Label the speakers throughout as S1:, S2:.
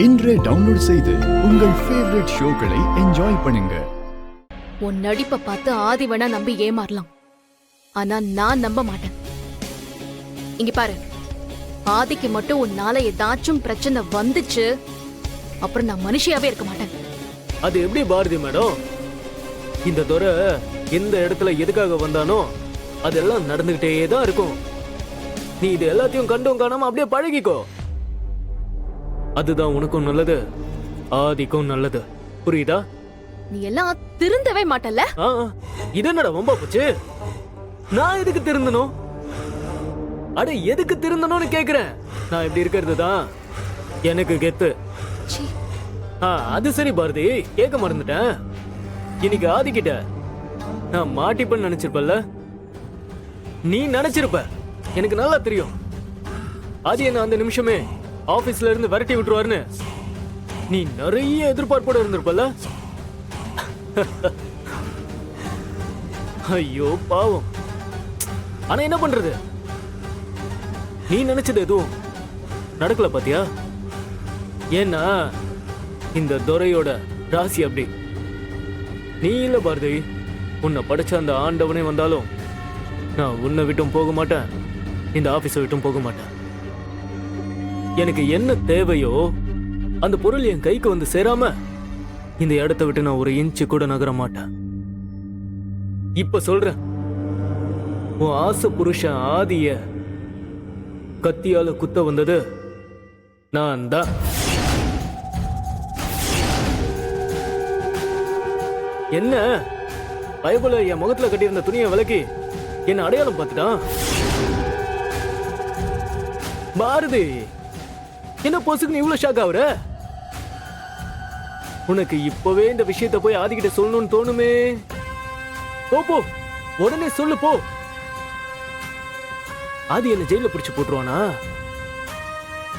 S1: இன்றே டவுன்லோட் செய்து உங்கள் ஃபேவரட் ஷோக்களை என்ஜாய் பண்ணுங்க.
S2: உன் நடிப்பை பார்த்து ஆதி வேணா நம்பி ஏமாறலாம், ஆனா நான் நம்ப மாட்டேன். இங்க பாரு, ஆதிக்கு மட்டும் உன்னால ஏதாச்சும் பிரச்சனை வந்துச்சு, அப்புறம் நான் மனுஷியாவே இருக்க மாட்டேன்.
S3: அது எப்படி பாரதி மேடம்? இந்த துறை எந்த இடத்துல எதுக்காக வந்தானோ அதெல்லாம் நடந்துகிட்டே தான் இருக்கும். நீ இது எல்லாத்தையும் கண்டும் காணாம அப்படியே பழகிக்கோ. அதுதான் உனக்கும் நல்லது, ஆதிக்கும் நல்லது. புரியுதா?
S2: நீ எல்லாம் திருந்தவே மாட்டல்ல?
S3: இது என்னடா வம்பா போச்சு? நான் எதுக்கு திருந்தணும்? அட எதுக்கு திருந்தணும்னு கேக்குறேன். நான் இப்படி இருக்கிறது தான் எனக்கு கெத்து. அது சரி பாரதி, கேட்க மறந்துட்டேன். இன்னைக்கு ஆதிக்கிட்ட நான் மாட்டிப்பேன்னு நினைச்சிருப்பல்ல? நீ நினைச்சிருப்ப, எனக்கு நல்லா தெரியும். ஆதி என்ன அந்த நிமிஷமே ஆபீஸ்ல இருந்து விரட்டி விட்டுருவாருன்னு நீ நிறைய எதிர்பார்ப்போட இருந்திருப்பல்ல? ஐயோ பாவம். ஆனா என்ன பண்றது, நீ நினைச்சது எதுவும் நடக்கல பாத்தியா? ஏன்னா இந்த துரையோட ராசி அப்படி. நீ இல்ல பாரதி, உன்னை படைச்ச அந்த ஆண்டவனே வந்தாலும் நான் உன்னை விட்டும் போக மாட்டேன், இந்த ஆபீஸை விட்டும் போக மாட்டேன். எனக்கு என்ன தேவையோ அந்த பொருள் என் கைக்கு வந்து சேராம இந்த இடத்தை விட்டு நான் ஒரு இன்ச்சு கூட நகர மாட்டேன். இப்ப சொல்றேன், உன் ஆசை புருஷன் ஆதிய கத்தியால குத்த வந்தது நான் தான். என்ன பயபுல என் முகத்துல கட்டியிருந்த துணியை விலக்கி என்ன அடையாளம் பார்த்துட்டான்? பாரதி, என்ன பொசுக்கு நீ இவ்வளவு ஷாக் ஆகுற? உனக்கு இப்பவே இந்த விஷயத்தை போய் ஆதிக்கிட்ட சொல்லணும்னு தோணுமே? போ, உடனே சொல்லு போ. ஆதி என்ன ஜெயில பிடிச்சு போட்டுருவானா?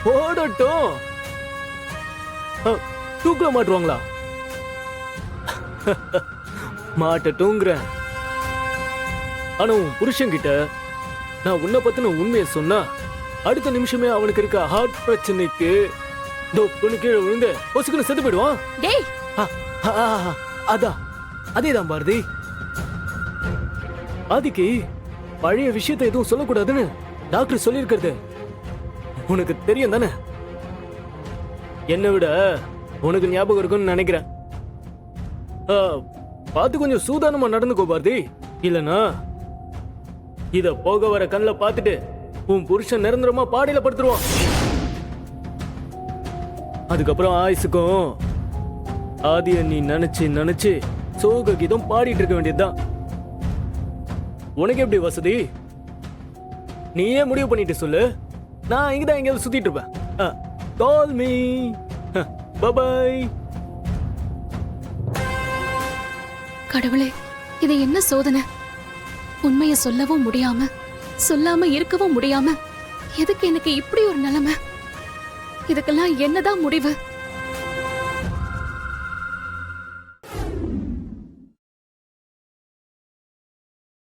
S3: போடட்டும். தூக்கல மாட்டுவாங்களா? மாட்டட்டும்ங்கிற. ஆனா உன் புருஷன் கிட்ட நான் உன்னை பத்தின உண்மையை சொன்னா அடுத்த நிமிஷமே அவனுக்கு இருக்க ஹார்ட் பிரச்சனைக்கு கீழே விழுந்து பொசுக்குன்னு செத்து போயிடுவான். அதேதான் பாரதி, ஆதிக்கு பழைய விஷயத்தை எதுவும் சொல்லக்கூடாதுன்னு டாக்டர் சொல்லியிருக்கிறது உனக்கு தெரியும் தானே? என்னை விட உனக்கு ஞாபகம் இருக்குன்னு நினைக்கிறேன். பார்த்து கொஞ்சம் சூதானமா நடந்துக்கோ பாரதி, இல்லனா இத போக வர கண்ணுல பார்த்துட்டு உன் புருஷன் நிரந்தரமா பாடையில படுத்துருவான். அதுக்கப்புறம் ஆயுசுக்கும் ஆதிய நீ நினைச்சு நினைச்சு சோக கீதம் பாடிட்டு இருக்க வேண்டியதுதான். உனக்கு எப்படி வசதி? நீயே முடிவு பண்ணிட்டு சொல்லு, நான் இங்கதான் எங்கேயாவது சுத்திட்டு இருப்பேன். Call me. பை.
S2: கடவுளே, இது என்ன சோதனை? உண்மையை சொல்லவும் முடியாம சொல்லாம இருக்கவும் முடியாம எதுக்கு எனக்கு இப்படி ஒரு நிலைமை? இதுக்கெல்லாம் என்னதான் முடிவு?